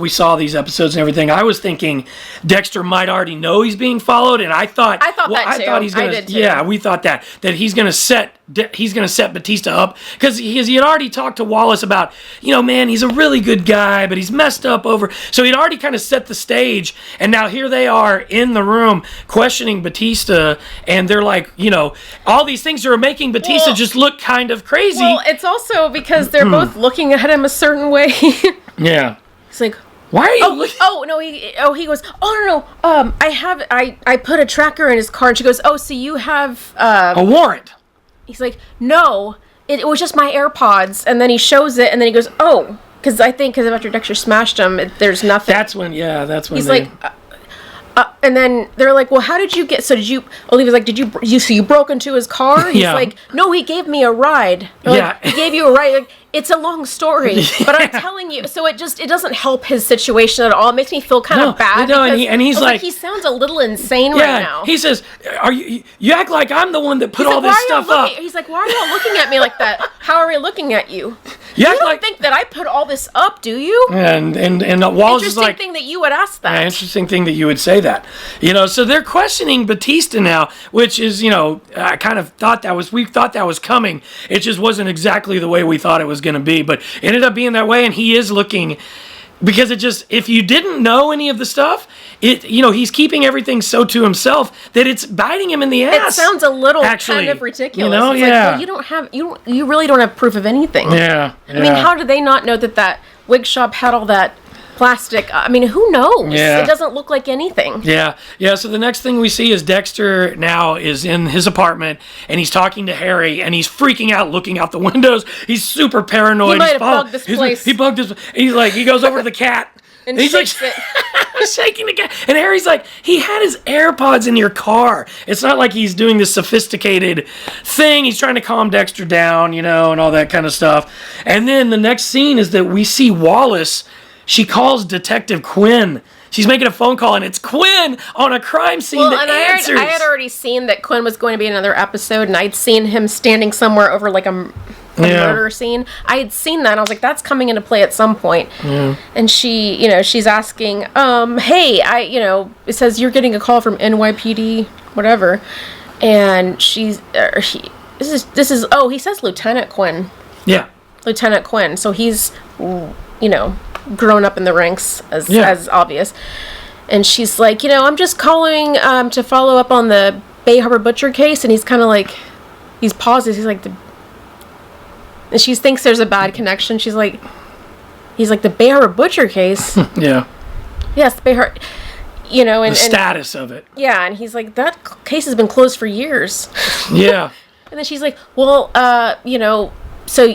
saw these episodes and everything, I was thinking Dexter might already know he's being followed, and I thought that too. I did too. Yeah, we thought that he's going to set Batista up because he had already talked to Wallace about, man, he's a really good guy, but he's messed up over. So he'd already kind of set the stage, and now here they are in the room questioning Batista, and they're like, all these things are making Batista just look kind of crazy. Well, it's also because they're both looking at him a certain way. Yeah. He's like, Why are you looking? He goes, oh, no, I put a tracker in his car. And she goes, oh, so you have... a warrant. He's like, no, it was just my AirPods. And then he shows it, and then he goes, oh, because after Dexter smashed him, there's nothing. That's when he's like... and then they're like, well, how did you get... So did you... Olivia's like, so you broke into his car? He's like, no, he gave me a ride. Like, he gave you a ride. Like, it's a long story, but I'm telling you. So it doesn't help his situation at all. It makes me feel kind of bad. No, and he's like, he sounds a little insane right now. He says, you act like I'm the one that put all this stuff up. He's like, why are you all looking at me like that? How are we looking at you? You don't think that I put all this up, do you? And Wallace is like... Interesting thing that you would ask that. Interesting thing that you would say that. So they're questioning Batista now, which is, I kind of thought we thought that was coming. It just wasn't exactly the way we thought it was going to be, but it ended up being that way, and he is looking... Because if you didn't know any of the stuff, he's keeping everything so to himself that it's biting him in the ass. It sounds a little kind of ridiculous. It's like, well, you really don't have proof of anything. Yeah. I mean, how do they not know that wig shop had all that plastic? I mean, who knows? Yeah. It doesn't look like anything. Yeah. So the next thing we see is Dexter now is in his apartment, and he's talking to Harry, and he's freaking out, looking out the windows. He's super paranoid. He might have bugged this place. He bugged this. He goes over to the cat. And he's shakes like, it. shaking the cat. And Harry's like, he had his AirPods in your car. It's not like he's doing this sophisticated thing. He's trying to calm Dexter down, and all that kind of stuff. And then the next scene is that we see Wallace. She calls Detective Quinn. She's making a phone call, and it's Quinn on a crime scene answers. I had already seen that Quinn was going to be in another episode, and I'd seen him standing somewhere over like a murder scene. I had seen that, and I was like, that's coming into play at some point. Yeah. And she, she's asking, hey, it says you're getting a call from NYPD, whatever. And he says Lieutenant Quinn. Yeah. Lieutenant Quinn. So he's, grown up in the ranks as obvious. And she's like, I'm just calling to follow up on the Bay Harbor Butcher case. And he's kind of like, he pauses. He's like, and she thinks there's a bad connection. He's like, the Bay Harbor Butcher case. Yeah. Yes, the Bay Harbor, and the status of it. Yeah, and he's like, that case has been closed for years. Yeah. And then she's like, well, so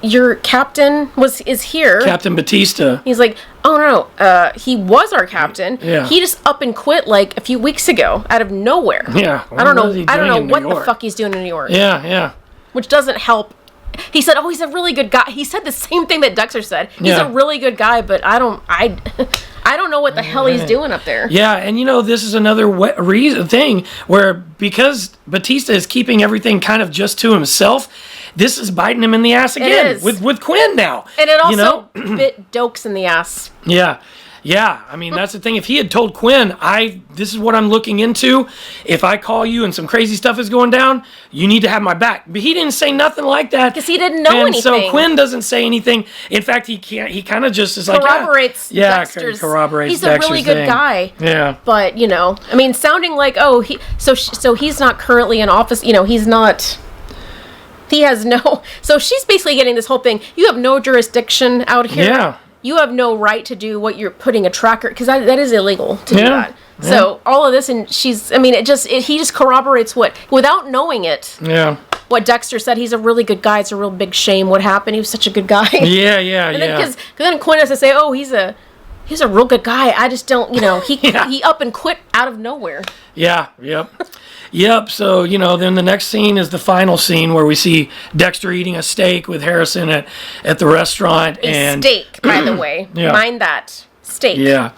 your captain is here. Captain Batista. He's like, oh no, he was our captain. Yeah. He just up and quit like a few weeks ago out of nowhere. Yeah. I don't know what the fuck he's doing in New York. Yeah. Which doesn't help. He said, oh, he's a really good guy. He said the same thing that Dexter said. He's a really good guy, but I don't know what the hell he's doing up there. Yeah, and this is another thing where because Batista is keeping everything kind of just to himself, this is biting him in the ass again with Quinn now. And it also bit Dokes in the ass. Yeah. I mean, that's the thing. If he had told Quinn, this is what I'm looking into. If I call you and some crazy stuff is going down, you need to have my back. But he didn't say nothing like that. Because he didn't know anything. So Quinn doesn't say anything. In fact, he kind of just is like... Corroborates Dexter's... corroborates He's a really good guy. Yeah. But, I mean, sounding like, so he's not currently in office. He's not... He has no... So she's basically getting this whole thing. You have no jurisdiction out here. Yeah. You have no right to do what you're putting a tracker... Because that is illegal to do that. Yeah. So all of this, and she's... I mean, he just corroborates without knowing it. Yeah. What Dexter said, he's a really good guy. It's a real big shame what happened. He was such a good guy. Yeah. And then, because then Quinn has to say, oh, he's a real good guy. I just don't, he up and quit out of nowhere. Yeah, yep. So, then the next scene is the final scene where we see Dexter eating a steak with Harrison at the restaurant. A steak, by the way. Yeah. Mind that. Steak. Yeah.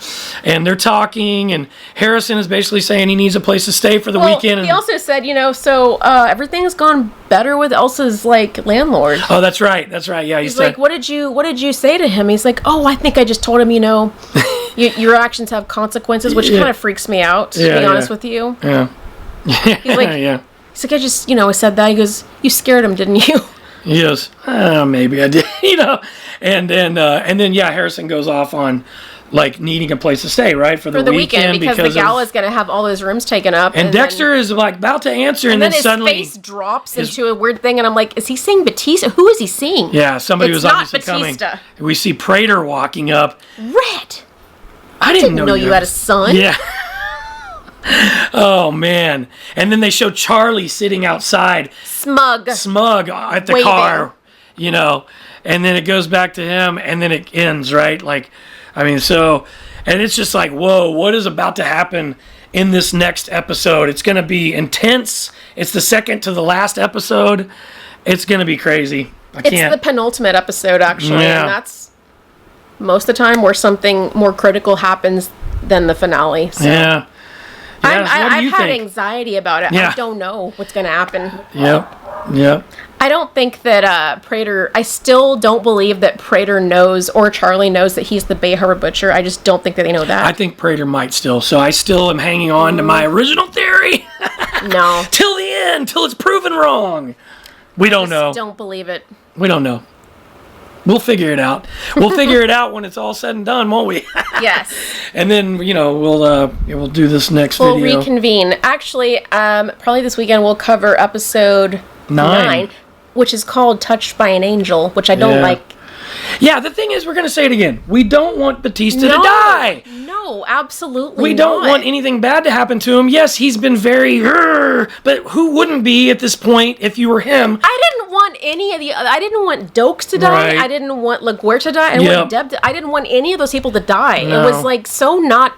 And they're talking, and Harrison is basically saying he needs a place to stay for the weekend. He also said, everything's gone better with Elsa's, landlord. Oh, that's right. Yeah, he's like, what did you say to him? He's like, oh, I think I just told him, your actions have consequences, which kind of freaks me out, to be honest with you. Yeah. He's like, I just, said that. He goes, you scared him, didn't you? He goes, maybe I did, And then, Harrison goes off on, needing a place to stay, right? For the weekend because the gal is going to have all those rooms taken up. And Dexter is, about to answer, and then suddenly... his face drops into a weird thing, and I'm like, is he saying Batista? Who is he seeing? Yeah, somebody was obviously Batista. coming. We see Prater walking up. Red. I didn't know you had a son. Yeah. Oh, man. And then they show Charlie sitting outside. Smug At the waving. car, you know. And then it goes back to him, and then it ends, right? Like, I mean, so... And it's just like, whoa, what is about to happen in this next episode? It's going to be intense. It's the second to the last episode. It's going to be crazy. It's the penultimate episode, actually. Yeah. And that's most of the time where something more critical happens than the finale. So. Yeah. I've had anxiety about it. Yeah. I don't know what's going to happen. Yep. I don't think that Prater... I still don't believe that Prater knows or Charlie knows that he's the Bay Harbor Butcher. I just don't think that they know that. I think Prater might still. So I still am hanging on to my original theory. No. Till the end. Till it's proven wrong. We don't know. Don't believe it. We don't know. We'll figure it out. We'll figure it out when it's all said and done, won't we? Yes. And then, we'll do this next video. video. We'll reconvene. Actually, probably this weekend we'll cover episode 9, which is called Touched by an Angel, which I don't like. Yeah, the thing is, we're going to say it again. We don't want Batista to die. No, absolutely We don't want anything bad to happen to him. Yes, he's been very... but who wouldn't be at this point if you were him? I didn't want any of the... I didn't want Dokes to die. Right. I didn't want LaGuerta to die. I didn't want Deb to... I didn't want any of those people to die. No. It was like so not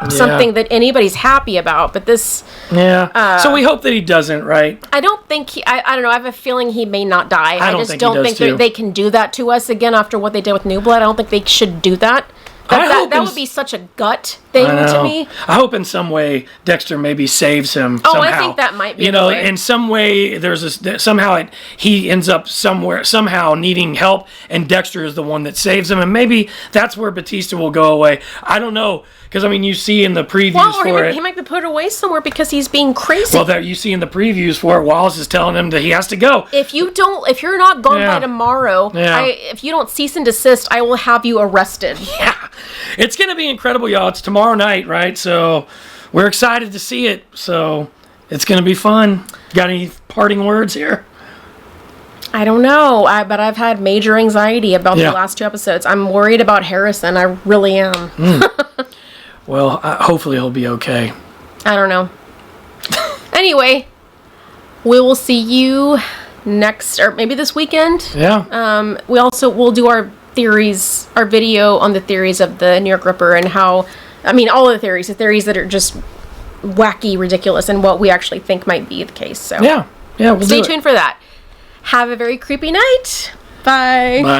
something that anybody's happy about. But this... Yeah. So we hope that he doesn't, right? I don't think he... I don't know. I have a feeling he may not die. I just don't think that they can do that to us again after what they did with New Blood. I don't think they should do that. That would be such a gut thing to me. I hope in some way Dexter maybe saves him somehow. I think that might be the way. In some way he ends up somehow needing help, and Dexter is the one that saves him, and maybe that's where Batista will go away. I don't know, because you see in the previews for it. He might be put away somewhere because he's being crazy. Well, you see in the previews for it, Wallace is telling him that he has to go. If you're not gone by tomorrow, if you don't cease and desist, I will have you arrested. Yeah. It's going to be incredible, y'all. It's tomorrow night, right? So we're excited to see it. So it's going to be fun. Got any parting words here? I don't know, but I've had major anxiety about the last 2 episodes. I'm worried about Harrison. I really am. Well, hopefully he'll be okay. I don't know. Anyway, we will see you next, or maybe this weekend. Yeah. We'll do our video on the theories of the New York Ripper and how, all the theories that are just wacky, ridiculous, and what we actually think might be the case. So we'll stay tuned for that. Have a very creepy night. Bye. Bye.